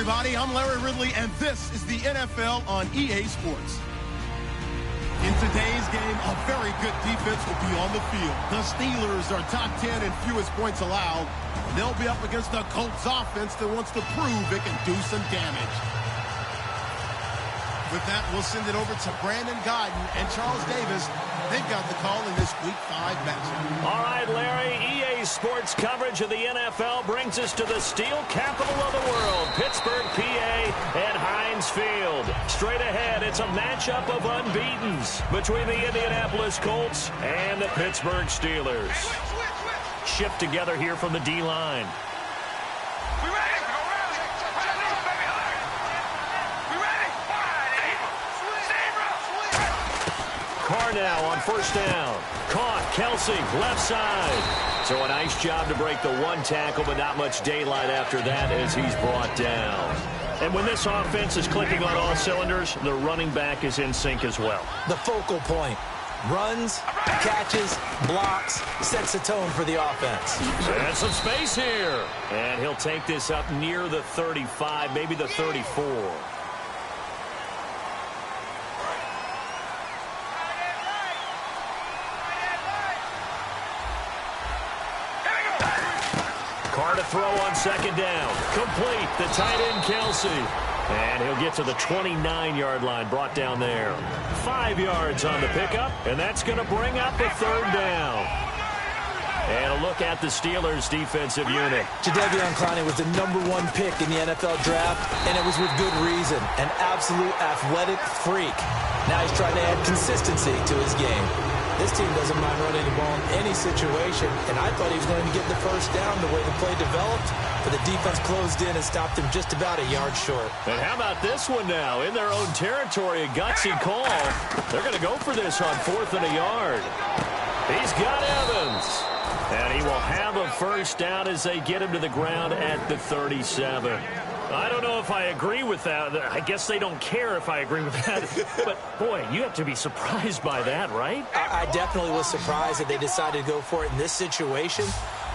everybody. I'm Larry Ridley, and this is the NFL on EA Sports. In today's game, a very good defense will be on the field. The Steelers are top 10 in fewest points allowed. They'll be up against a Colts offense that wants to prove it can do some damage. With that, we'll send it over to Brandon Godden and Charles Davis. They've got the call in this Week 5 matchup. All right, Larry, EA Sports coverage of the NFL brings us to the steel capital of the world, Pittsburgh, PA, and Heinz Field. Straight ahead, it's a matchup of unbeatens between the Indianapolis Colts and the Pittsburgh Steelers. Shift together here from the D-line. Carr now on first down. Caught, Kelsey, left side. So a nice job to break the one tackle, but not much daylight after that as he's brought down. And when this offense is clicking on all cylinders, the running back is in sync as well. The focal point. Runs, catches, blocks, sets the tone for the offense. And some space here. And he'll take this up near the 35, maybe the 34. Carr to throw on second down. Complete. The tight end, Kelsey. And he'll get to the 29-yard line, brought down there. 5 yards on the pickup, and that's going to bring up a third down. And a look at the Steelers' defensive unit. Jadeveon Clowney was the #1 pick in the NFL draft, and it was with good reason. An absolute athletic freak. Now he's trying to add consistency to his game. This team doesn't mind running the ball in any situation, and I thought he was going to get the first down the way the play developed, but the defense closed in and stopped him just about a yard short. And how about this one now? In their own territory, a gutsy call. They're going to go for this on 4th and a yard. He's got Evans. And he will have a first down as they get him to the ground at the 37. I don't know if I agree with that. I guess they don't care if I agree with that. But, boy, you have to be surprised by that, right? I definitely was surprised that they decided to go for it in this situation.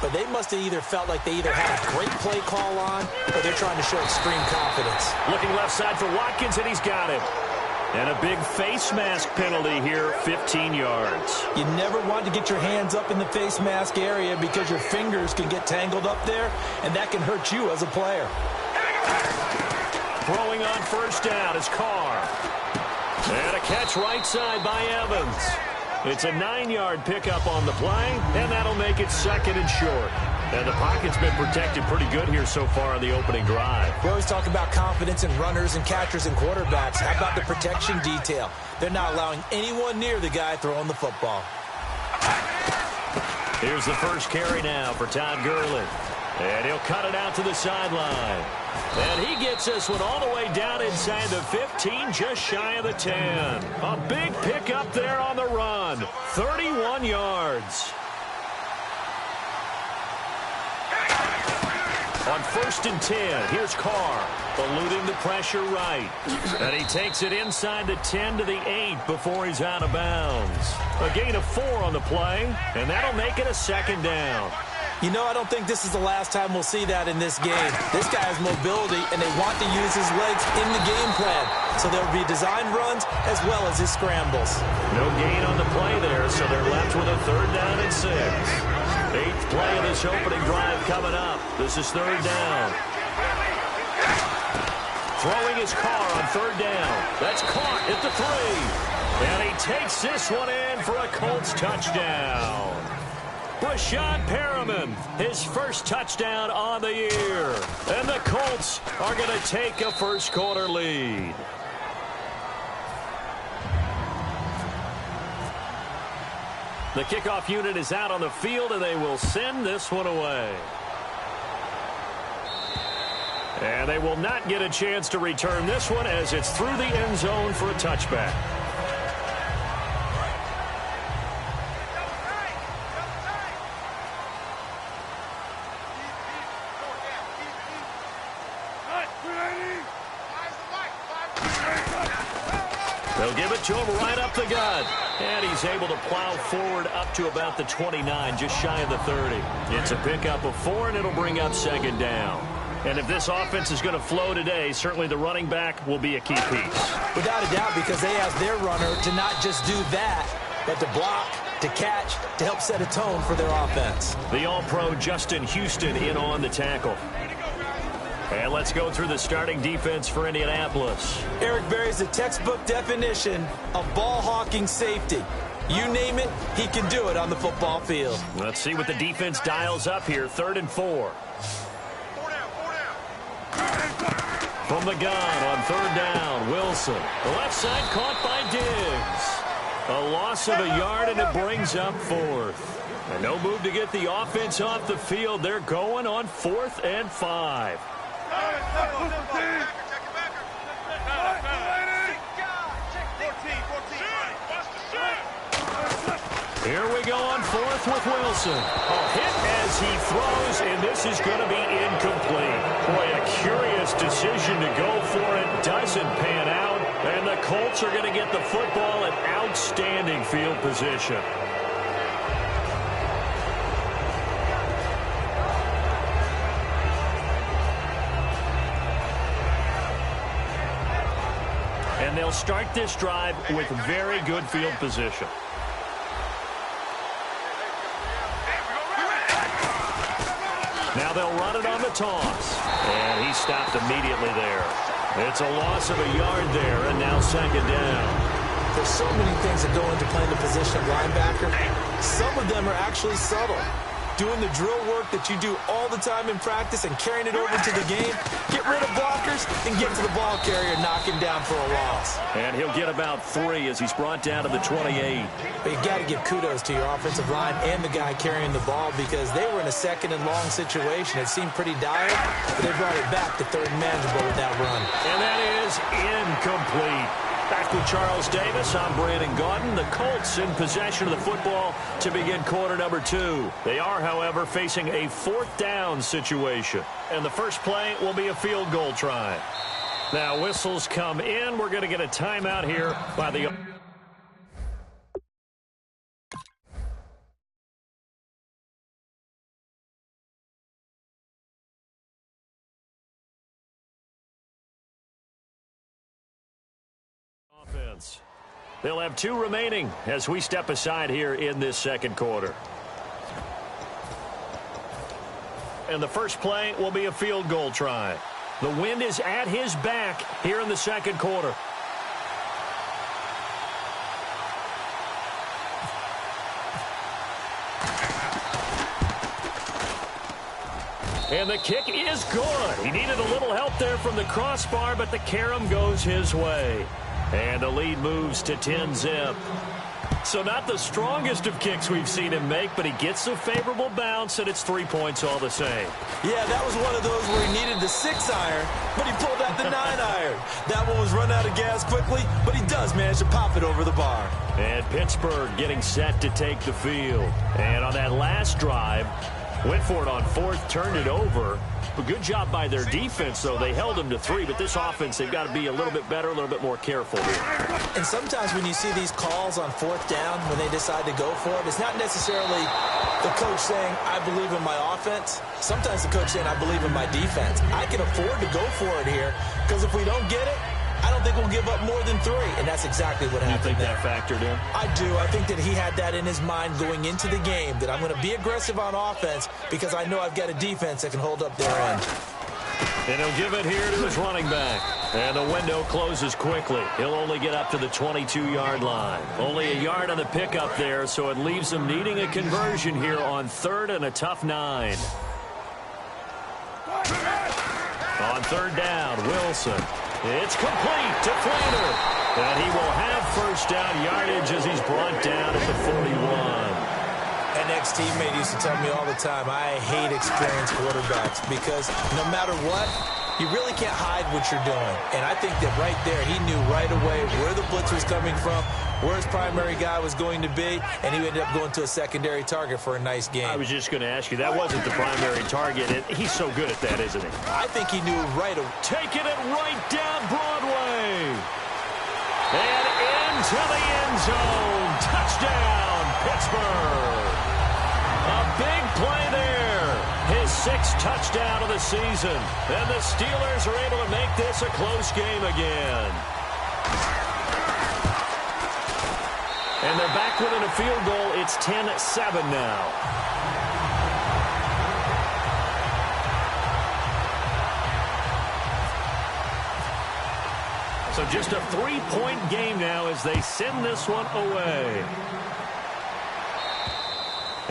But they must have either felt like they either had a great play call on or they're trying to show extreme confidence. Looking left side for Watkins, and he's got him. And a big face mask penalty here, 15 yards. You never want to get your hands up in the face mask area because your fingers can get tangled up there, and that can hurt you as a player. Throwing on first down is Carr. And a catch right side by Evans. It's a 9-yard pickup on the play, and that'll make it 2nd and short. And the pocket's been protected pretty good here so far on the opening drive. We always talk about confidence in runners and catchers and quarterbacks. How about the protection detail? They're not allowing anyone near the guy throwing the football. Here's the first carry now for Todd Gurley. And he'll cut it out to the sideline. And he gets this one all the way down inside the 15, just shy of the 10. A big pickup there on the run. 31 yards. On 1st and 10, here's Carr, eluding the pressure right. And he takes it inside the 10 to the 8 before he's out of bounds. A gain of 4 on the play, and that'll make it a 2nd down. You know, I don't think this is the last time we'll see that in this game. This guy has mobility, and they want to use his legs in the game plan. So there will be design runs as well as his scrambles. No gain on the play there, so they're left with a 3rd down and 6. 8th play of this opening drive coming up. This is 3rd down. Throwing his Carr on 3rd down. That's caught at the 3. And he takes this one in for a Colts touchdown. Brashad Perriman, his first touchdown on the year. And the Colts are going to take a first-quarter lead. The kickoff unit is out on the field, and they will send this one away. And they will not get a chance to return this one as it's through the end zone for a touchback. They'll give it to him right up the gut. And he's able to plow forward up to about the 29, just shy of the 30. It's a pickup of 4, and it'll bring up 2nd down. And if this offense is going to flow today, certainly the running back will be a key piece. Without a doubt, because they ask their runner to not just do that, but to block, to catch, to help set a tone for their offense. The All-Pro Justin Houston in on the tackle. And let's go through the starting defense for Indianapolis. Eric Berry's the textbook definition of ball-hawking safety. You name it, he can do it on the football field. Let's see what the defense dials up here. 3rd and 4. From the gun on 3rd down, Wilson. The left side caught by Diggs. A loss of a yard, and it brings up 4th. And no move to get the offense off the field. They're going on 4th and 5. Here we go on 4th with Wilson. A hit as he throws, and this is going to be incomplete. Boy, a curious decision to go for it. Doesn't pan out, and the Colts are going to get the football in outstanding field position. And they'll start this drive with very good field position. Now they'll run it on the toss. And he stopped immediately there. It's a loss of a yard there, and now 2nd down. There's so many things that go into playing the position of linebacker. Some of them are actually subtle. Doing the drill work that you do all the time in practice and carrying it over to the game. Get rid of blockers and get to the ball carrier, knock him down for a loss. And he'll get about 3 as he's brought down to the 28. But you got to give kudos to your offensive line and the guy carrying the ball, because they were in a 2nd and long situation. It seemed pretty dire, but they brought it back to 3rd and manageable with that run. And that is incomplete. Back with Charles Davis, I'm Brandon Gaudin. The Colts in possession of the football to begin quarter number 2. They are, however, facing a 4th down situation. And the first play will be a field goal try. Now whistles come in. We're going to get a timeout here by the... offense. They'll have 2 remaining as we step aside here in this 2nd quarter. And the first play will be a field goal try. The wind is at his back here in the 2nd quarter. And the kick is good. He needed a little help there from the crossbar, but the carom goes his way. And the lead moves to 10-zip. So not the strongest of kicks we've seen him make, but he gets a favorable bounce, and it's 3 points all the same. Yeah, that was one of those where he needed the 6-iron, but he pulled out the 9-iron. That one was run out of gas quickly, but he does manage to pop it over the bar. And Pittsburgh getting set to take the field. And on that last drive, went for it on 4th, turned it over. A good job by their defense, though. They held them to 3, but this offense, they've got to be a little bit better, a little bit more careful here. And sometimes when you see these calls on 4th down, when they decide to go for it, it's not necessarily the coach saying, I believe in my offense. Sometimes the coach saying, I believe in my defense. I can afford to go for it here, because if we don't get it, I don't think we'll give up more than 3, and that's exactly what happened. You think that factored in? I do. I think that he had that in his mind going into the game, that I'm going to be aggressive on offense because I know I've got a defense that can hold up their end. And he'll give it here to his running back. And the window closes quickly. He'll only get up to the 22-yard line. Only a yard on the pickup there, so it leaves him needing a conversion here on 3rd and a tough 9. On 3rd down, Wilson. It's complete to Flainer. And he will have first down yardage as he's brought down at the 41. An ex-teammate used to tell me all the time, I hate experienced quarterbacks because no matter what, you really can't hide what you're doing. And I think that right there, he knew right away where the blitz was coming from, where his primary guy was going to be, and he ended up going to a secondary target for a nice game. I was just going to ask you, that wasn't the primary target. He's so good at that, isn't he? I think he knew right away. Taking it right down Broadway. And into the end zone. Touchdown, Pittsburgh. A big play there. His 6th touchdown of the season. And the Steelers are able to make this a close game again. And they're back within a field goal. It's 10-7 now. So just a 3-point game now as they send this one away.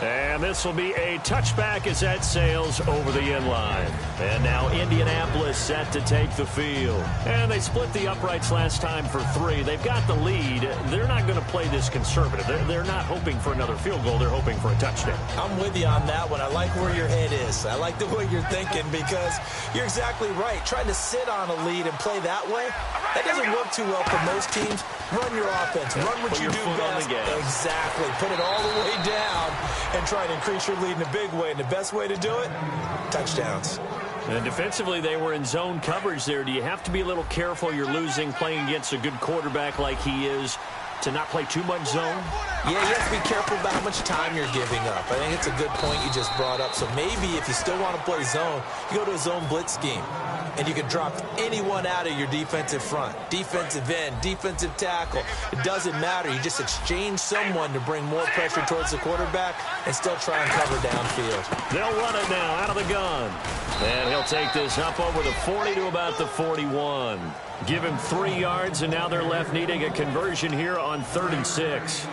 And this will be a touchback as that sails over the end line. And now Indianapolis set to take the field. And they split the uprights last time for 3. They've got the lead. They're not going to play this conservative. They're not hoping for another field goal. They're hoping for a touchdown. I'm with you on that one. I like where your head is. I like the way you're thinking because you're exactly right. Trying to sit on a lead and play that way, that doesn't work too well for most teams. Run your offense. Run what you do best. Exactly. Put it all the way down and try to increase your lead in a big way. And the best way to do it, touchdowns. And defensively, they were in zone coverage there. Do you have to be a little careful? You're losing playing against a good quarterback like he is to not play too much zone? Yeah, you have to be careful about how much time you're giving up. I think it's a good point you just brought up. So maybe if you still want to play zone, you go to a zone blitz scheme. And you can drop anyone out of your defensive front. Defensive end, defensive tackle. It doesn't matter. You just exchange someone to bring more pressure towards the quarterback and still try and cover downfield. They'll run it now out of the gun. And he'll take this up over the 40 to about the 41. Give him 3 yards, and now they're left needing a conversion here on 3rd and 6.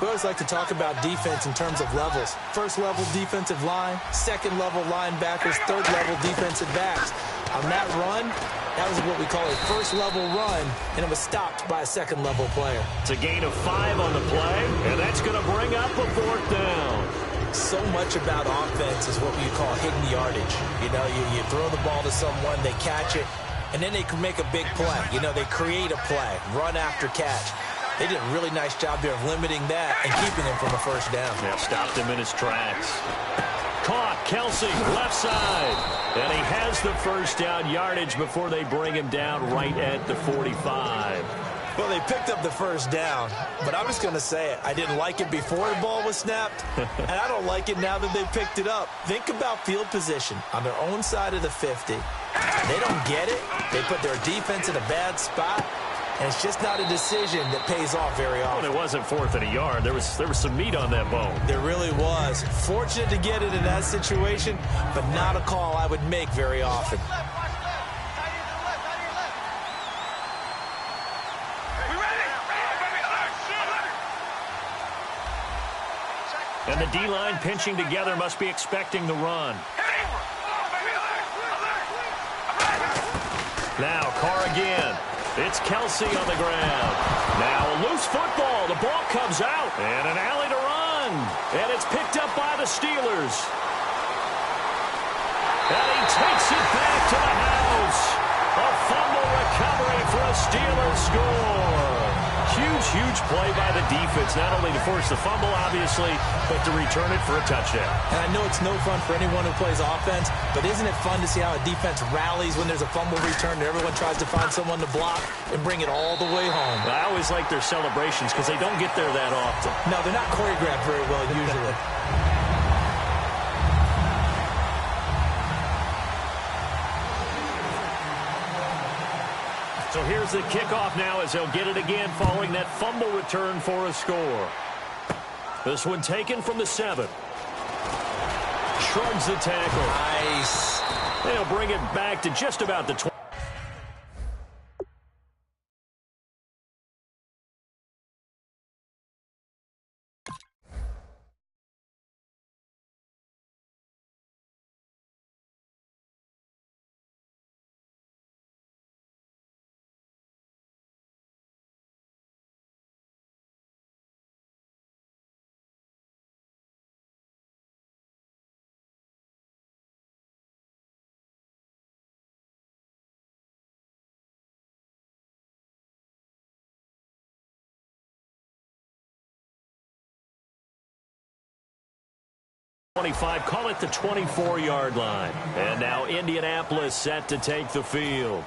We always like to talk about defense in terms of levels. First level defensive line, second level linebackers, third level defensive backs. On that run, that was what we call a first level run, and it was stopped by a second level player. It's a gain of 5 on the play, and that's going to bring up a 4th down. So much about offense is what we call hidden yardage. You know, you throw the ball to someone, they catch it, and then they can make a big play. You know, they create a play, run after catch. They did a really nice job there of limiting that and keeping him from a first down. Yeah, stopped him in his tracks. Caught, Kelsey, left side. And he has the first down yardage before they bring him down right at the 45. Well, they picked up the first down, but I'm just going to say it. I didn't like it before the ball was snapped, and I don't like it now that they picked it up. Think about field position on their own side of the 50. They don't get it. They put their defense in a bad spot. And it's just not a decision that pays off very often. Well, it wasn't 4th and a yard. There was some meat on that bone. There really was. Fortunate to get it in that situation, but not a call I would make very often. And the D-line pinching together must be expecting the run. Now Carr again. It's Kelsey on the ground. Now a loose football. The ball comes out. And an alley to run. And it's picked up by the Steelers. And he takes it back to the house. A fumble recovery for a Steelers score. Huge play by the defense, not only to force the fumble, obviously, but to return it for a touchdown. And I know it's no fun for anyone who plays offense, but isn't it fun to see how a defense rallies when there's a fumble return and everyone tries to find someone to block and bring it all the way home? I always like their celebrations because they don't get there that often. No, they're not choreographed very well usually. So here's the kickoff now as they'll get it again following that fumble return for a score. This one taken from the 7. Shrugs the tackle. Nice. They'll bring it back to just about the 20. Call it the 24-yard line. And now Indianapolis set to take the field.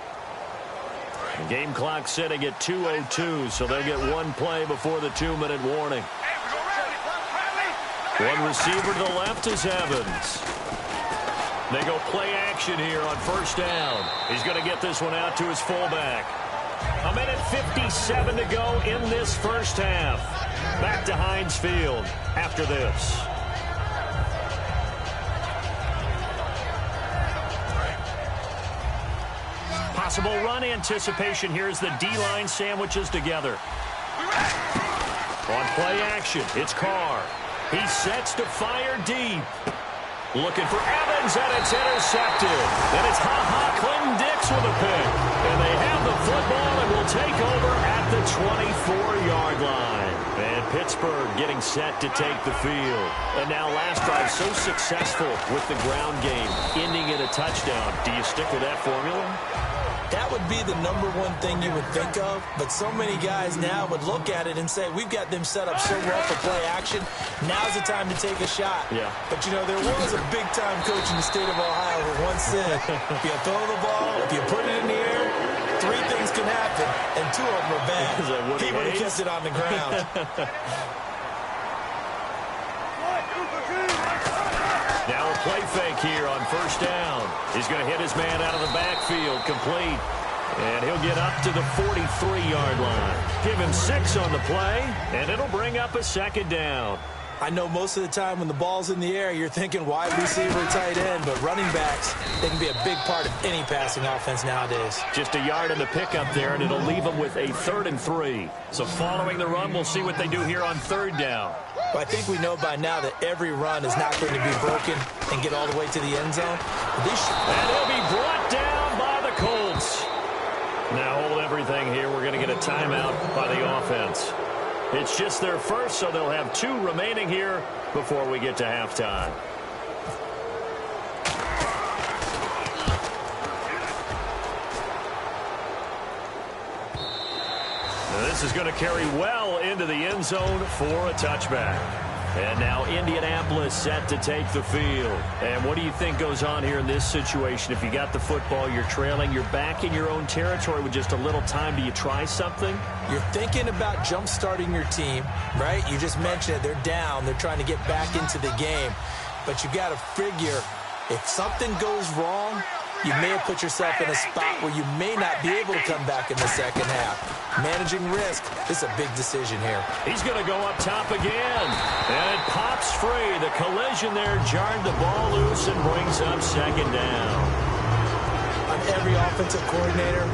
The game clock sitting at 2:02, so they'll get one play before the 2-minute warning. One receiver to the left is Evans. They go play action here on first down. He's going to get this one out to his fullback. 1:57 to go in this first half. Back to Heinz Field after this. Possible run anticipation here as the D-line sandwiches together. On play action, it's Carr. He sets to fire deep. Looking for Evans, and it's intercepted. And it's Clinton Dix with a pick. And they have the football and will take over at the 24-yard line. And Pittsburgh getting set to take the field. And now last drive so successful with the ground game, ending in a touchdown. Do you stick with that formula? That would be the number one thing you would think of, but so many guys now would look at it and say, we've got them set up so well for play action. Now's the time to take a shot. Yeah. But, you know, there was a big-time coach in the state of Ohio who once said, if you throw the ball, if you put it in the air, 3 things can happen, and 2 of them are bad. He would have kept it on the ground. Now a play fake here on first down. He's going to hit his man out of the backfield, complete. And he'll get up to the 43-yard line. Give him 6 on the play, and it'll bring up a second down. I know most of the time when the ball's in the air, you're thinking wide receiver, tight end, but running backs, they can be a big part of any passing offense nowadays. Just a yard in the pickup there, and it'll leave them with a 3rd and 3. So following the run, we'll see what they do here on 3rd down. Well, I think we know by now that every run is not going to be broken and get all the way to the end zone. And he'll be brought down by the Colts. Now hold everything here. We're going to get a timeout by the offense. It's just their first, so they'll have 2 remaining here before we get to halftime. Now this is going to carry well into the end zone for a touchback. And now Indianapolis set to take the field. And what do you think goes on here in this situation? If you got the football, you're trailing, you're back in your own territory with just a little time. Do you try something? You're thinking about jump-starting your team, right? You just mentioned it. They're down. They're trying to get back into the game. But you got to figure if something goes wrong, you may have put yourself in a spot where you may not be able to come back in the second half. Managing risk is a big decision here. He's going to go up top again. And it pops free. The collision there jarred the ball loose and brings up second down. On every offensive coordinator,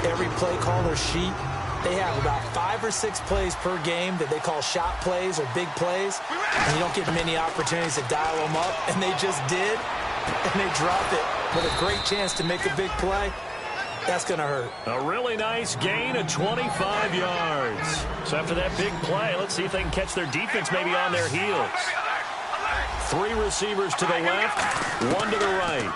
every play caller sheet, they have about 5 or 6 plays per game that they call shot plays or big plays. And you don't get many opportunities to dial them up. And they just did. And they dropped it with a great chance to make a big play. That's going to hurt. A really nice gain of 25 yards. So after that big play, let's see if they can catch their defense maybe on their heels. 3 receivers to the left, 1 to the right.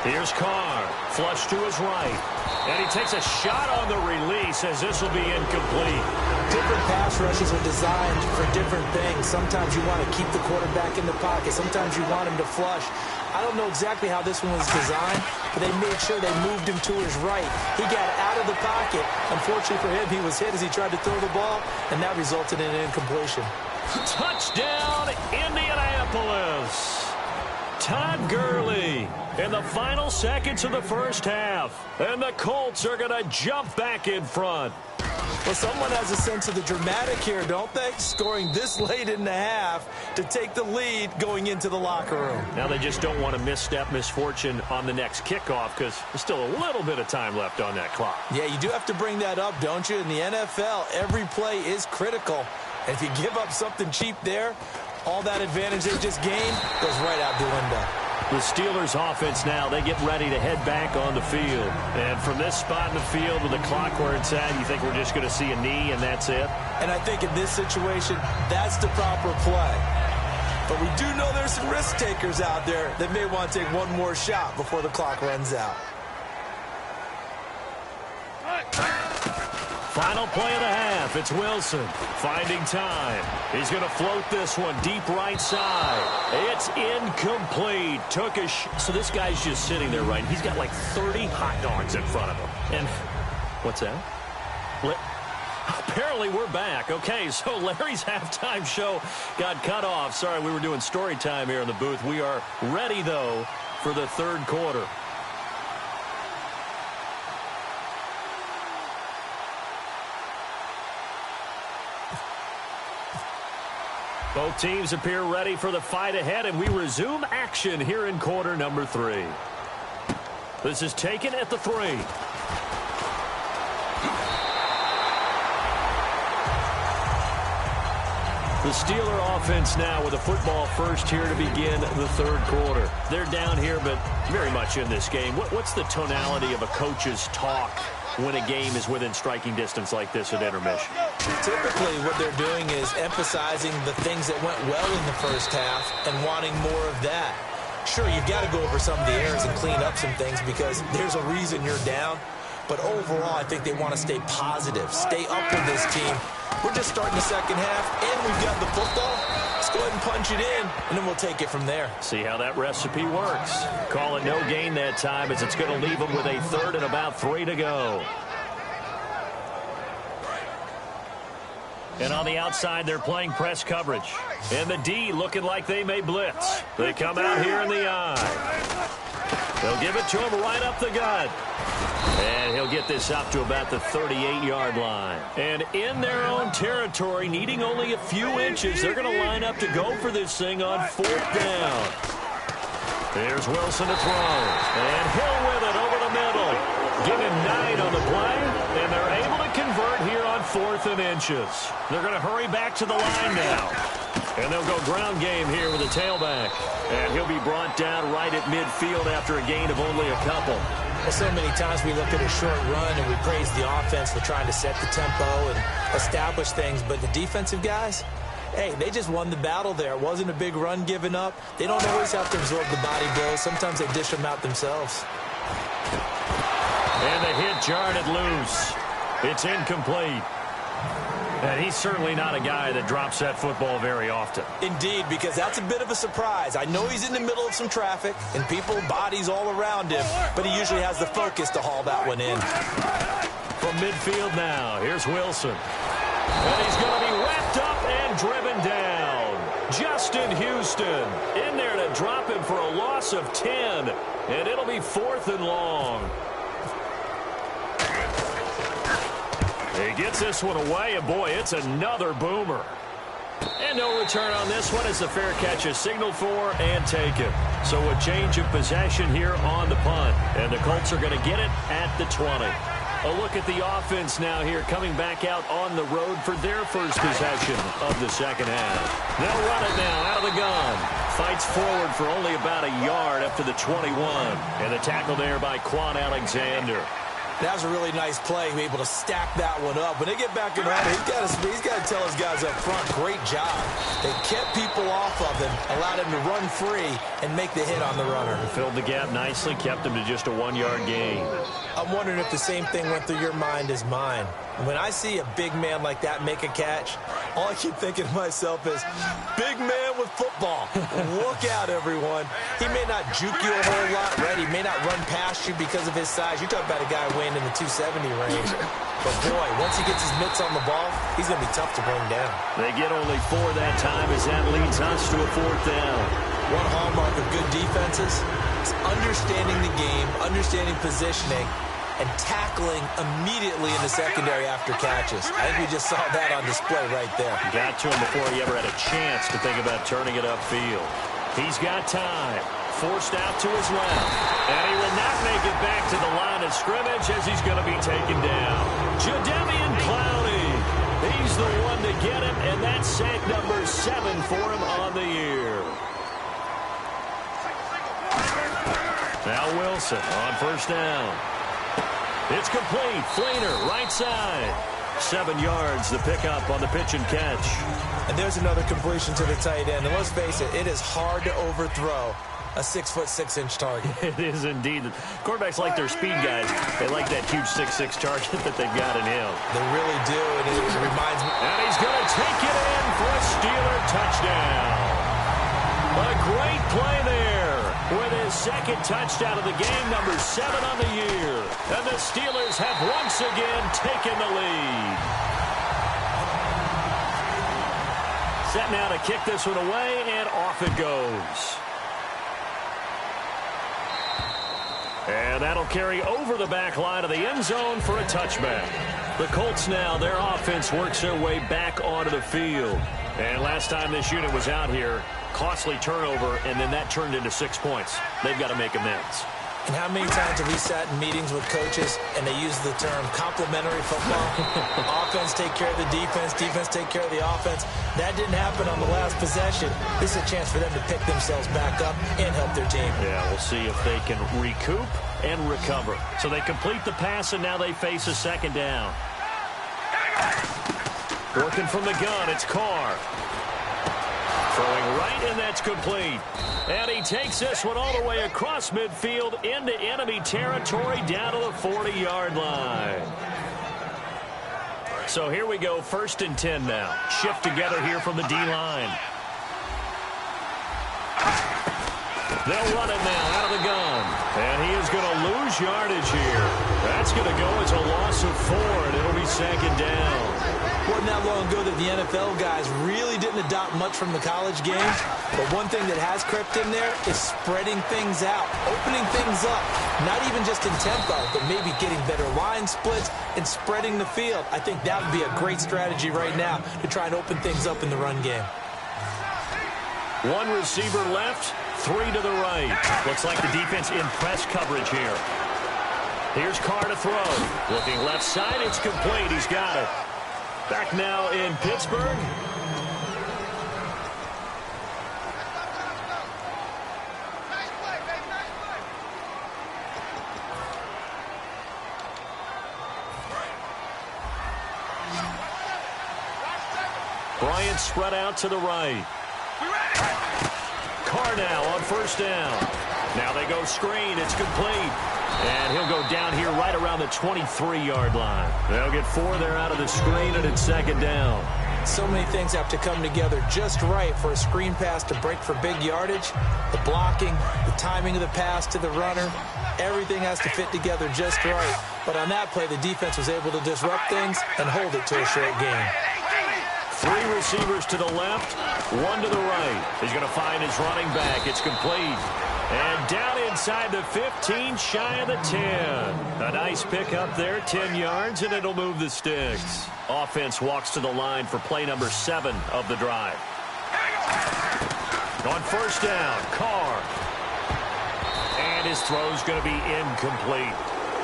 Here's Carr, flush to his right. And he takes a shot on the release as this will be incomplete. Different pass rushes are designed for different things. Sometimes you want to keep the quarterback in the pocket. Sometimes you want him to flush. I don't know exactly how this one was designed, but they made sure they moved him to his right. He got out of the pocket. Unfortunately for him, he was hit as he tried to throw the ball, and that resulted in an incompletion. Touchdown, Indianapolis. Todd Gurley in the final seconds of the first half. And the Colts are going to jump back in front. Well, someone has a sense of the dramatic here, don't they? Scoring this late in the half to take the lead going into the locker room. Now they just don't want to misfortune on the next kickoff because there's still a little bit of time left on that clock. Yeah, you do have to bring that up, don't you? In the NFL, every play is critical. And if you give up something cheap there, all that advantage they just gained goes right out the window. The Steelers offense now, they get ready to head back on the field. And from this spot in the field with the clock where it's at, you think we're just going to see a knee and that's it? And I think in this situation, that's the proper play. But we do know there's some risk takers out there that may want to take one more shot before the clock runs out. Final play of the half. It's Wilson finding time. He's going to float this one deep right side. It's incomplete. So this guy's just sitting there, right? He's got like 30 hot dogs in front of him. And what's that? Apparently we're back. Okay, so Larry's halftime show got cut off. Sorry, we were doing story time here in the booth. We are ready, though, for the third quarter. Both teams appear ready for the fight ahead, and we resume action here in quarter number 3. This is taken at the 3. The Steeler offense now with a football first here to begin the third quarter. They're down here, but very much in this game. What's the tonality of a coach's talk when a game is within striking distance like this at intermission? Typically, what they're doing is emphasizing the things that went well in the first half and wanting more of that. Sure, you've got to go over some of the errors and clean up some things because there's a reason you're down. But overall, I think they want to stay positive, stay up with this team. We're just starting the second half, and we've got the football. Let's go ahead and punch it in, and then we'll take it from there. See how that recipe works. Call it no gain that time as it's going to leave them with a third and about 3 to go. And on the outside, they're playing press coverage. And the D looking like they may blitz. They come out here in the eye. They'll give it to him right up the gut. And he'll get this up to about the 38-yard line. And in their own territory, needing only a few inches, they're going to line up to go for this thing on 4th down. There's Wilson to throw. And Hill with it over the middle. Give him 9 on the play. And they're able to convert here on 4th and inches. They're going to hurry back to the line now. And they'll go ground game here with a tailback. And he'll be brought down right at midfield after a gain of only a couple. Well, so many times we look at a short run and we praise the offense for trying to set the tempo and establish things. But the defensive guys, hey, they just won the battle there. It wasn't a big run given up. They don't always have to absorb the body blows. Sometimes they dish them out themselves. And the hit jarred it loose. It's incomplete. And he's certainly not a guy that drops that football very often. Indeed, because that's a bit of a surprise. I know he's in the middle of some traffic and people, bodies all around him, but he usually has the focus to haul that one in. From midfield now, here's Wilson. And he's going to be wrapped up and driven down. Justin Houston in there to drop him for a loss of 10. And it'll be 4th and long. He gets this one away, and boy, it's another boomer. And no return on this one as the fair catch is signaled for and taken. So a change of possession here on the punt. And the Colts are going to get it at the 20. A look at the offense now here coming back out on the road for their first possession of the second half. They'll run it now out of the gun. Fights forward for only about a yard up to the 21. And the tackle there by Quan Alexander. That was a really nice play, able to stack that one up. When they get back in run, he's got to tell his guys up front, great job. They kept people off of him, allowed him to run free and make the hit on the runner. Filled the gap nicely, kept him to just a 1-yard gain. I'm wondering if the same thing went through your mind as mine. When I see a big man like that make a catch, all I keep thinking to myself is, big man with football. Look out, everyone. He may not juke you a whole lot, right? He may not run past you because of his size. You're talking about a guy weighing in the 270 range. But, boy, once he gets his mitts on the ball, he's going to be tough to bring down. They get only 4 that time as that leads us to a 4th down. One hallmark of good defenses is understanding the game, understanding positioning, and tackling immediately in the secondary after catches. I think we just saw that on display right there. Got to him before he ever had a chance to think about turning it upfield. He's got time. Forced out to his left. And he will not make it back to the line of scrimmage as he's going to be taken down. Jadeveon Clowney. He's the one to get him, and that's sack number 7 for him on the year. Now Wilson on first down. It's complete. Fleener, right side. 7 yards, the pickup on the pitch and catch. And there's another completion to the tight end. And let's face it, it is hard to overthrow a 6'6" target. It is indeed. Quarterbacks like their speed guys. They like that huge 6'6" target that they've got in him. They really do, and it reminds me. And he's going to take it in for a Steeler touchdown. A great play there with his second touchdown of the game, number 7 on the year. And the Steelers have once again taken the lead. Set now to kick this one away, and off it goes. And that'll carry over the back line of the end zone for a touchback. The Colts now, their offense works their way back onto the field. And last time this unit was out here, costly turnover, and then that turned into 6 points. They've got to make amends. And how many times have we sat in meetings with coaches and they use the term complementary football? Offense take care of the defense, defense take care of the offense. That didn't happen on the last possession. This is a chance for them to pick themselves back up and help their team. Yeah, we'll see if they can recoup and recover. So they complete the pass, and now they face a second down. Working from the gun, it's Carr. Throwing right, and that's complete. And he takes this one all the way across midfield into enemy territory down to the 40-yard line. So here we go, 1st and 10 now. Shift together here from the D-line. They'll run it now out of the gun. And he is going to lose yardage here. That's going to go as a loss of 4, and it'll be 2nd down. Wasn't that long ago that the NFL guys really didn't adopt much from the college game. But one thing that has crept in there is spreading things out, opening things up. Not even just in tempo, but maybe getting better line splits and spreading the field. I think that would be a great strategy right now to try and open things up in the run game. 1 receiver left, 3 to the right. Looks like the defense in press coverage here. Here's Carr to throw. Looking left side, it's complete. He's got it. Back now in Pittsburgh. Bryant spread out to the right. Carr now on 1st down. Now they go screen. It's complete. And he'll go down here right around the 23-yard line. They'll get 4 there out of the screen, and it's 2nd down. So many things have to come together just right for a screen pass to break for big yardage. The blocking, the timing of the pass to the runner, everything has to fit together just right. But on that play, the defense was able to disrupt things and hold it to a short gain. 3 receivers to the left, 1 to the right. He's going to find his running back. It's complete. And down inside the 15, shy of the 10. A nice pick up there, 10 yards, and it'll move the sticks. Offense walks to the line for play number 7 of the drive. On 1st down, Carr. And his throw's going to be incomplete.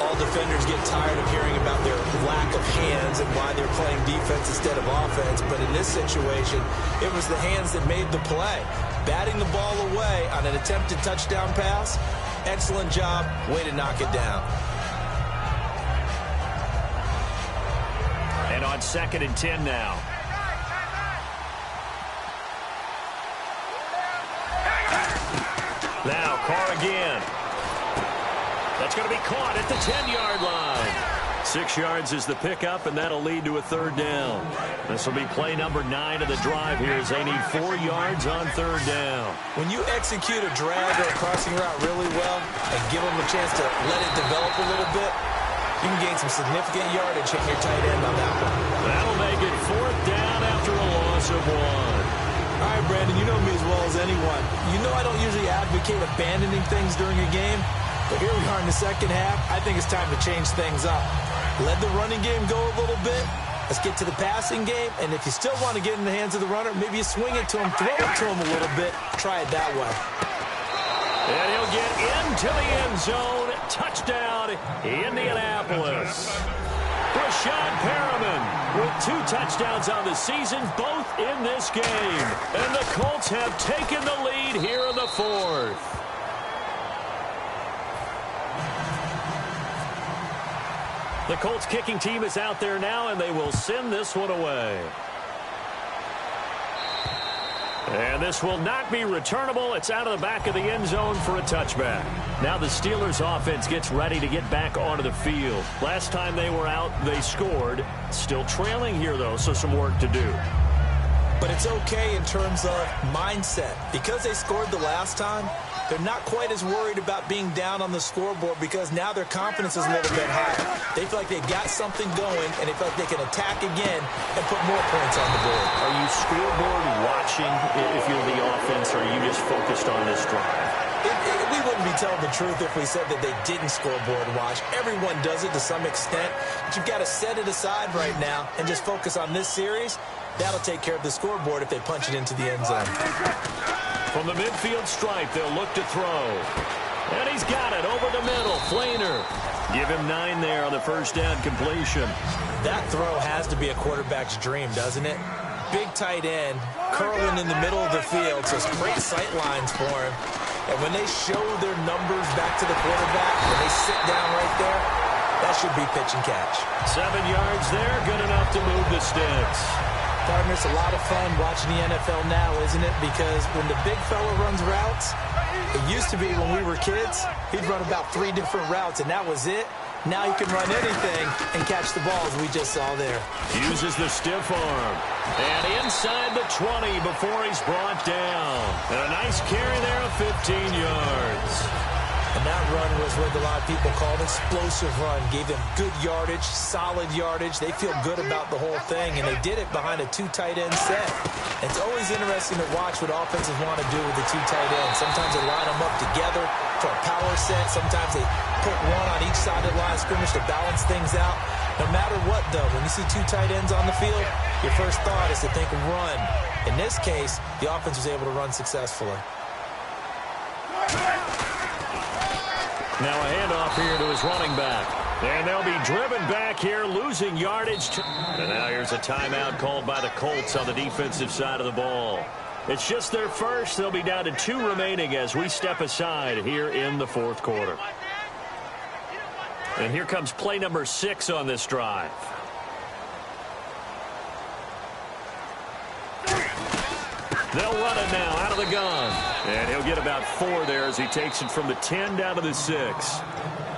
All defenders get tired of hearing about their lack of hands and why they're playing defense instead of offense. But in this situation, it was the hands that made the play. Batting the ball away on an attempted touchdown pass. Excellent job. Way to knock it down. And on 2nd and 10 now. Now Carr again. That's going to be caught at the 10-yard line. 6 yards is the pickup, and that'll lead to a 3rd down. This will be play number 9 of the drive here as they need 4 yards on 3rd down. When you execute a drag or a crossing route really well and give them a chance to let it develop a little bit, you can gain some significant yardage hitting your tight end on that one. That'll make it 4th down after a loss of 1. All right, Brandon, you know me as well as anyone. You know I don't usually advocate abandoning things during a game. But here we are in the second half. I think it's time to change things up. Let the running game go a little bit. Let's get to the passing game. And if you still want to get in the hands of the runner, maybe you swing it to him, throw it to him a little bit. Try it that way. And he'll get into the end zone. Touchdown, Indianapolis. Brashad Perriman with 2 touchdowns on the season, both in this game. And the Colts have taken the lead here in the 4th. The Colts kicking team is out there now, and they will send this one away. And this will not be returnable. It's out of the back of the end zone for a touchback. Now the Steelers offense gets ready to get back onto the field. Last time they were out, they scored. Still trailing here, though, so some work to do. But it's okay in terms of mindset. Because they scored the last time, they're not quite as worried about being down on the scoreboard because now their confidence is a little bit higher. They feel like they've got something going, and they feel like they can attack again and put more points on the board. Are you scoreboard watching if you're the offense? offense are you just focused on this drive? We wouldn't be telling the truth if we said that they didn't scoreboard watch. Everyone does it to some extent, but you've got to set it aside right now and just focus on this series. That'll take care of the scoreboard if they punch it into the end zone. From the midfield stripe, they'll look to throw. And he's got it over the middle. Flainer. Give him 9 there on the first down completion. That throw has to be a quarterback's dream, doesn't it? Big tight end, curling in the middle of the field, so it's great sight lines for him. And when they show their numbers back to the quarterback, when they sit down right there, that should be pitch and catch. 7 yards there, good enough to move the sticks. Partner, it's a lot of fun watching the NFL now, isn't it? Because when the big fella runs routes, it used to be when we were kids, he'd run about 3 different routes, and that was it. Now he can run anything and catch the ball, as we just saw there. Uses the stiff arm. And inside the 20 before he's brought down. And a nice carry there of 15 yards. And that run was what a lot of people call an explosive run. Gave them good yardage, solid yardage. They feel good about the whole thing, and they did it behind a 2 tight end set. It's always interesting to watch what offenses want to do with the 2 tight ends. Sometimes they line them up together for a power set. Sometimes they put one on each side of the line of scrimmage to balance things out. No matter what, though, when you see 2 tight ends on the field, your first thought is to think run. In this case, the offense was able to run successfully. Now a handoff here to his running back. And they'll be driven back here, losing yardage. And now here's a timeout called by the Colts on the defensive side of the ball. It's just their first. They'll be down to 2 remaining as we step aside here in the 4th quarter. And here comes play number 6 on this drive. They'll run it now out of the gun. And he'll get about 4 there as he takes it from the 10 down to the 6.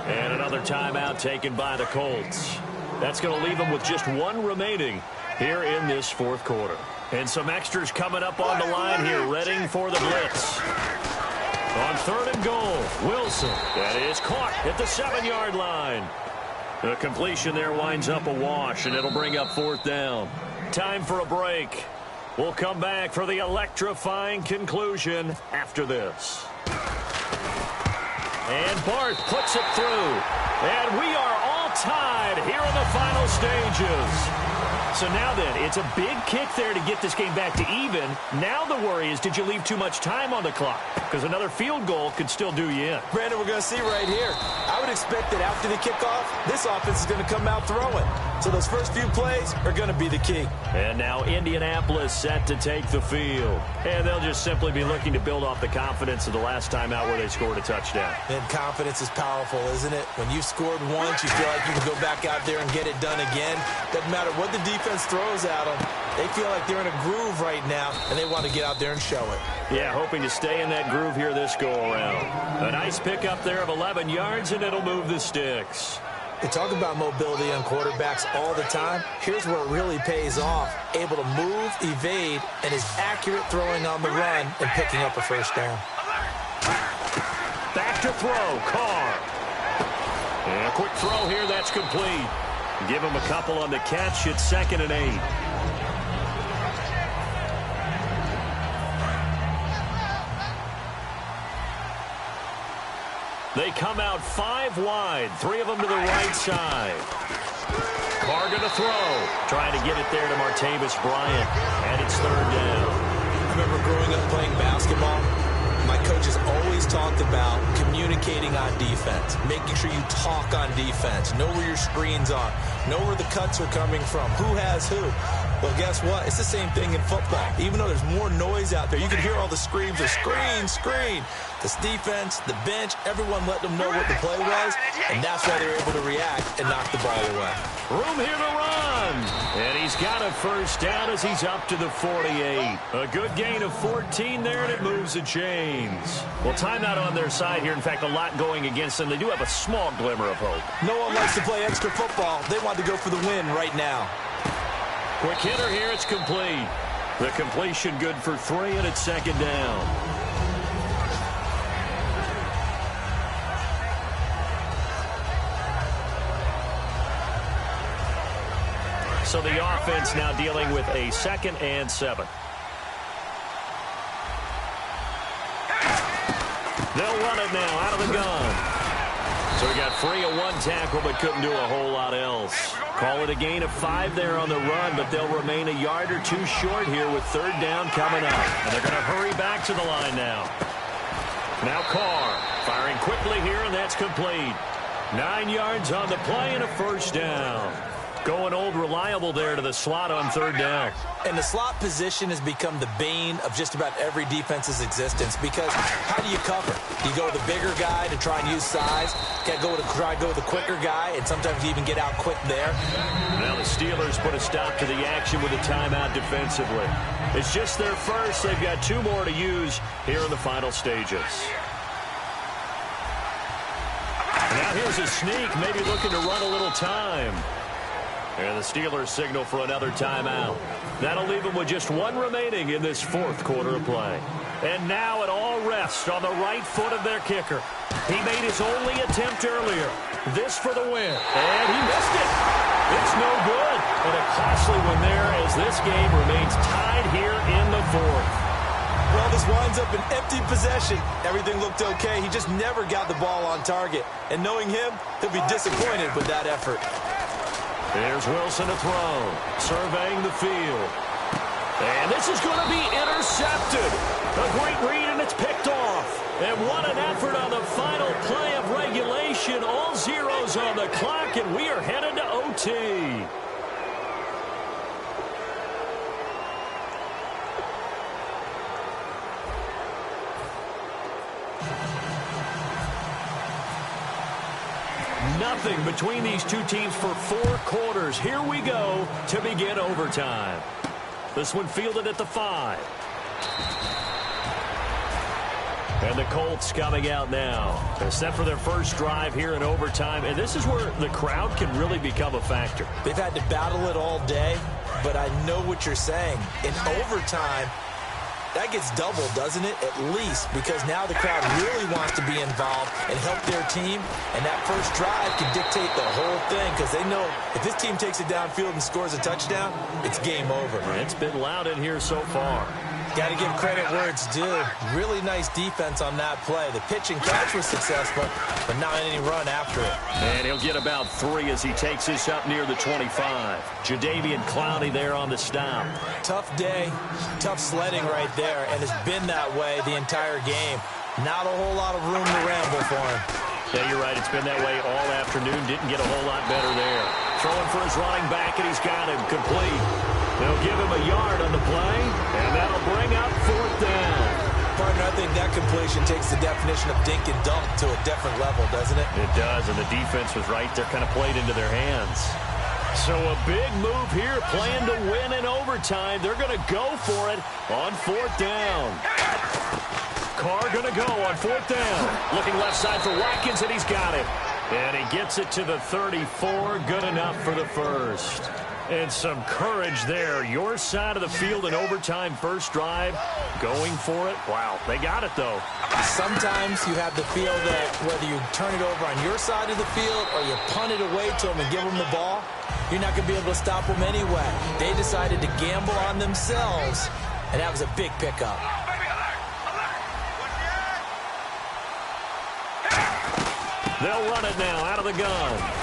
And another timeout taken by the Colts. That's going to leave them with just 1 remaining here in this 4th quarter. And some extras coming up on the line here, ready for the blitz. On 3rd and goal, Wilson. That is caught at the 7-yard line. The completion there winds up a wash, and it'll bring up 4th down. Time for a break. We'll come back for the electrifying conclusion after this. And Barth puts it through. And we are all tied here in the final stages. So now then, it's a big kick there to get this game back to even. Now the worry is, did you leave too much time on the clock? Because another field goal could still do you in. Brandon, we're going to see right here. I would expect that after the kickoff, this offense is going to come out throwing. So those first few plays are going to be the key. And now Indianapolis set to take the field. And they'll just simply be looking to build off the confidence of the last time out where they scored a touchdown. And confidence is powerful, isn't it? When you've scored once, you feel like you can go back out there and get it done again. Doesn't matter what the defense throws at them. They feel like they're in a groove right now, and they want to get out there and show it. Yeah, hoping to stay in that groove here this go-around. A nice pickup there of 11 yards, and it'll move the sticks. They talk about mobility on quarterbacks all the time. Here's where it really pays off. Able to move, evade, and is accurate throwing on the run and picking up a first down. Back to throw, Carr. And a quick throw here, that's complete. Give him a couple on the catch. It's 2nd and 8. They come out 5 wide, 3 of them to the right side. Carr going to throw. Trying to get it there to Martavis Bryant. And it's 3rd down. I remember growing up playing basketball. My coaches always talked about communicating on defense, making sure you talk on defense, know where your screens are, know where the cuts are coming from, who has who. Well, guess what? It's the same thing in football. Even though there's more noise out there, you can hear all the screams of screen, screen. This defense, the bench, everyone let them know what the play was, and that's why they're able to react and knock the ball away. Room here to run. And he's got a first down as he's up to the 48. A good gain of 14 there, and it moves the chains. Well, timeout on their side here. In fact, a lot going against them. They do have a small glimmer of hope. No one likes to play extra football. They want to go for the win right now. Quick hitter here. It's complete. The completion good for 3, and it's 2nd down. So the offense now dealing with a 2nd and 7. They'll run it now out of the gun. So he got free of one tackle but couldn't do a whole lot else. Call it a gain of 5 there on the run, but they'll remain a yard or 2 short here with 3rd down coming up. And they're going to hurry back to the line now. Now Carr firing quickly here, and that's complete. 9 yards on the play and a 1st down. Going old reliable there to the slot on 3rd down. And the slot position has become the bane of just about every defense's existence because how do you cover? Do you go with a bigger guy to try and use size? Try to go with a quicker guy, and sometimes you even get out quick there. Now the Steelers put a stop to the action with a timeout defensively. It's just their first. They've got 2 more to use here in the final stages. Now here's a sneak, maybe looking to run a little time. And the Steelers signal for another timeout. That'll leave them with just 1 remaining in this 4th quarter of play. And now it all rests on the right foot of their kicker. He made his only attempt earlier. This for the win. And he missed it. It's no good. And a costly one there as this game remains tied here in the 4th. Well, this winds up an empty possession. Everything looked okay. He just never got the ball on target. And knowing him, he'll be disappointed with that effort. There's Wilson to throw, surveying the field. And this is going to be intercepted. A great read, and it's picked off. And what an effort on the final play of regulation. All zeros on the clock, and we are headed to OT. Nothing between these 2 teams for 4 quarters. Here we go to begin overtime. This one fielded at the 5. And the Colts coming out now. They're set for their first drive here in overtime. And this is where the crowd can really become a factor. They've had to battle it all day, but I know what you're saying. In overtime, that gets doubled, doesn't it? At least, because now the crowd really wants to be involved and help their team, and that first drive can dictate the whole thing because they know if this team takes it downfield and scores a touchdown, it's game over. It's been loud in here so far. Got to give credit where it's due. Really nice defense on that play. The pitch and catch was successful, but not any run after it. And he'll get about 3 as he takes this up near the 25. Jadeveon Clowney there on the stop. Tough day, tough sledding right there, and it's been that way the entire game. Not a whole lot of room to ramble for him. Yeah, you're right. It's been that way all afternoon. Didn't get a whole lot better there. Throwing for his running back, and he's got him complete. They'll give him a yard on the play, and that'll bring up 4th down. Partner, I think that completion takes the definition of dink and dunk to a different level, doesn't it? It does, and the defense was right there, kind of played into their hands. So a big move here, playing to win in overtime. They're going to go for it on 4th down. Carr going to go on 4th down. Looking left side for Watkins, and he's got it. And he gets it to the 34. Good enough for the first. And some courage there. Your side of the field in overtime, first drive, going for it. Wow, they got it, though. Sometimes you have the feel that whether you turn it over on your side of the field or you punt it away to them and give them the ball, you're not going to be able to stop them anyway. They decided to gamble on themselves, and that was a big pickup. They'll run it now out of the gun.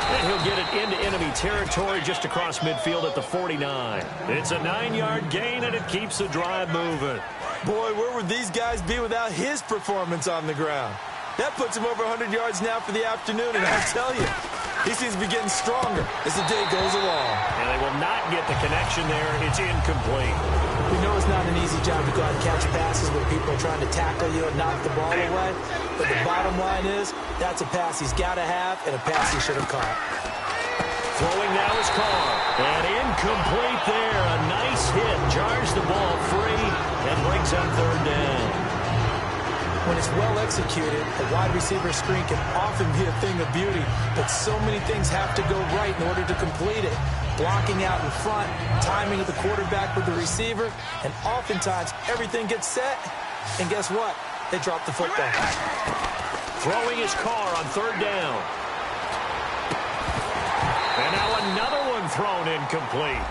And he'll get it into enemy territory just across midfield at the 49. It's a 9-yard gain, and it keeps the drive moving. Boy, where would these guys be without his performance on the ground? That puts him over 100 yards now for the afternoon, and I'll tell you, he seems to be getting stronger as the day goes along. And they will not get the connection there. It's incomplete. We know it's not an easy job to go out and catch passes when people are trying to tackle you and knock the ball away. But the bottom line is, that's a pass he's got to have and a pass he should have caught. Throwing now is Carr. And incomplete there. A nice hit. Jars the ball free and brings up 3rd down. When it's well executed, a wide receiver screen can often be a thing of beauty, but so many things have to go right in order to complete it. Blocking out in front, timing of the quarterback with the receiver, and oftentimes everything gets set, and guess what? They drop the football. Throwing his Carr on 3rd down. And now another one thrown incomplete.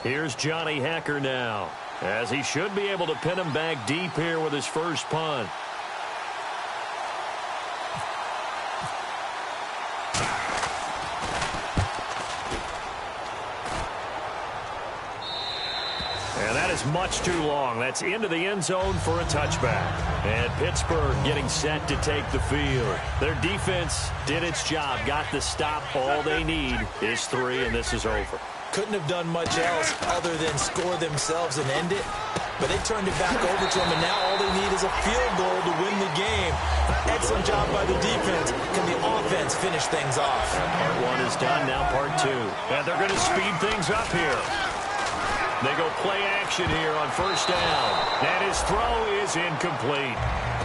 Here's Johnny Hecker now, as he should be able to pin him back deep here with his first punt. And that is much too long. That's into the end zone for a touchback. And Pittsburgh getting set to take the field. Their defense did its job, got the stop. All they need is 3, and this is over. Couldn't have done much else other than score themselves and end it. But they turned it back over to them, and now all they need is a field goal to win the game. Excellent job by the defense. Can the offense finish things off? Part 1 is done, now part 2. And they're going to speed things up here. They go play action here on first down. And his throw is incomplete.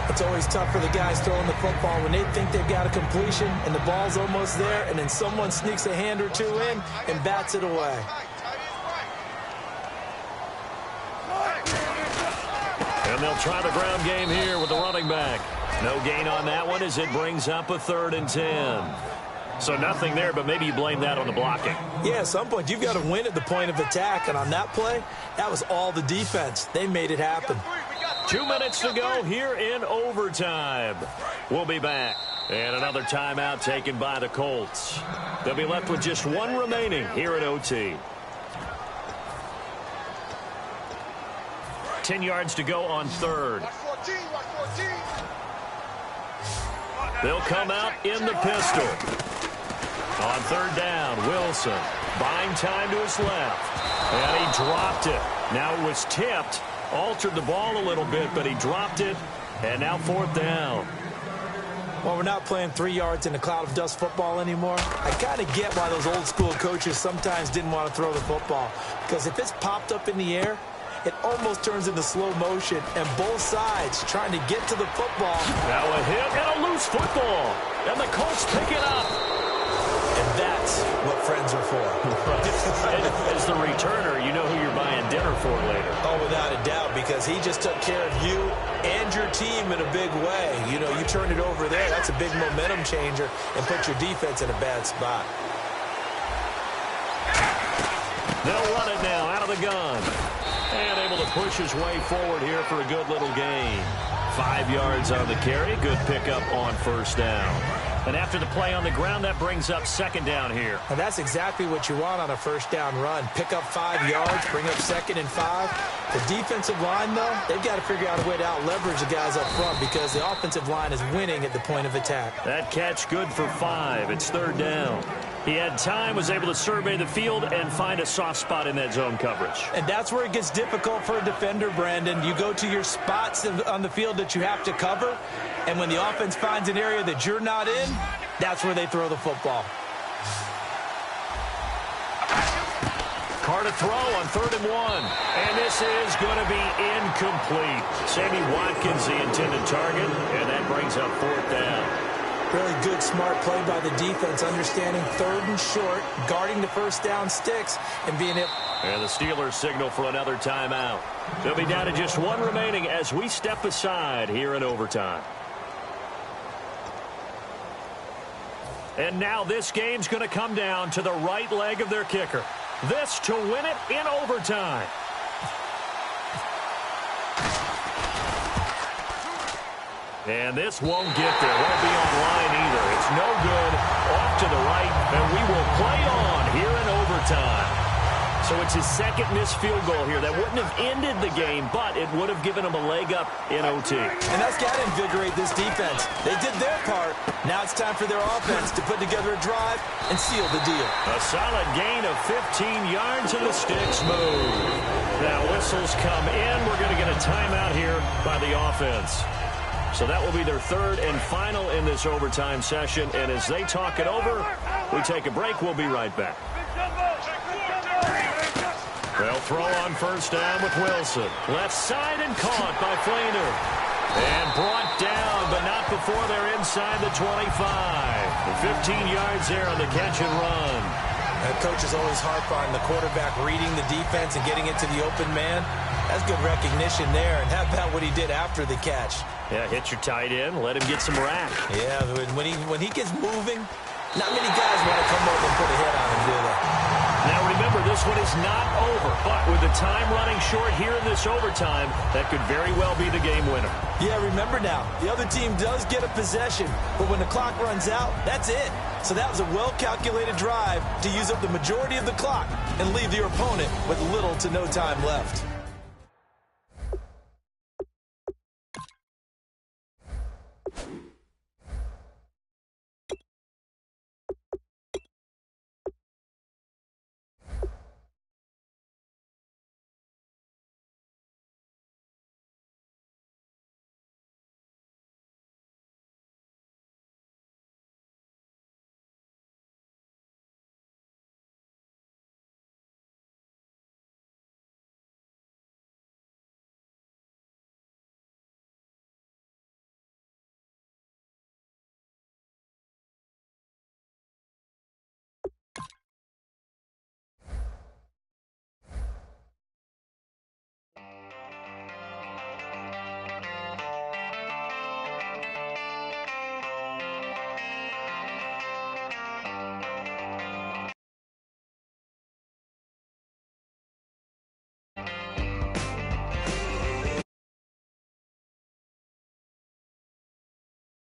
It's always tough for the guys throwing the football when they think they've got a completion and the ball's almost there, and then someone sneaks a hand or two in and bats it away. And they'll try the ground game here with the running back. No gain on that one as it brings up a 3rd and 10. So nothing there, but maybe you blame that on the blocking. Yeah, at some point you've got to win at the point of attack, and on that play, that was all the defense. They made it happen. 2 minutes to go here in overtime. We'll be back. And another timeout taken by the Colts. They'll be left with just 1 remaining here at OT. 10 yards to go on 3rd. They'll come out in the pistol. On 3rd down, Wilson buying time to his left. And he dropped it. Now it was tipped. Altered the ball a little bit, but he dropped it. And now 4th down. Well, we're not playing 3 yards in a cloud of dust football anymore. I kind of get why those old school coaches sometimes didn't want to throw the football. Because if it's popped up in the air, it almost turns into slow motion, and both sides trying to get to the football. Now a hit and a loose football. And the Colts pick it up. And that's what friends are for. As the returner, you know who you're buying dinner for later. Oh, without a doubt, because he just took care of you and your team in a big way. You know, you turn it over there, that's a big momentum changer, and put your defense in a bad spot. They'll run it now out of the gun. And able to push his way forward here for a good little gain. 5 yards on the carry. Good pickup on first down. And after the play on the ground, that brings up 2nd down here. And that's exactly what you want on a first down run. Pick up 5 yards, bring up 2nd and 5. The defensive line, though, they've got to figure out a way to out-leverage the guys up front because the offensive line is winning at the point of attack. That catch good for 5. It's 3rd down. He had time, was able to survey the field and find a soft spot in that zone coverage. And that's where it gets difficult for a defender, Brandon. You go to your spots on the field that you have to cover, and when the offense finds an area that you're not in, that's where they throw the football. Carr to throw on 3rd and 1. And this is going to be incomplete. Sammy Watkins, the intended target, and that brings up 4th down. Really good, smart play by the defense, understanding 3rd and short, guarding the first down sticks, and being able... And the Steelers signal for another timeout. They'll be down to just 1 remaining as we step aside here in overtime. And now this game's going to come down to the right leg of their kicker. This to win it in overtime. And this won't get there. Won't be on line either. It's no good. Off to the right, and we will play on here in overtime. So it's his 2nd missed field goal here. That wouldn't have ended the game, but it would have given him a leg up in OT. And that's got to invigorate this defense. They did their part. Now it's time for their offense to put together a drive and seal the deal. A solid gain of 15 yards, and the sticks move. Now whistles come in. We're going to get a timeout here by the offense. So that will be their 3rd and final in this overtime session. And as they talk it over, we take a break. We'll be right back. They'll throw on first down with Wilson. Left side and caught by Flainer. And brought down, but not before they're inside the 25. 15 yards there on the catch and run. The coach is always harp on the quarterback reading the defense and getting it to the open man. That's good recognition there. And how about what he did after the catch? Yeah, hit your tight end, let him get some rack. Yeah, when he gets moving, not many guys want to come over and put a hit on him, do they? Now remember, this one is not over, but with the time running short here in this overtime, that could very well be the game winner. Yeah, remember now, the other team does get a possession, but when the clock runs out, that's it. So that was a well-calculated drive to use up the majority of the clock and leave your opponent with little to no time left.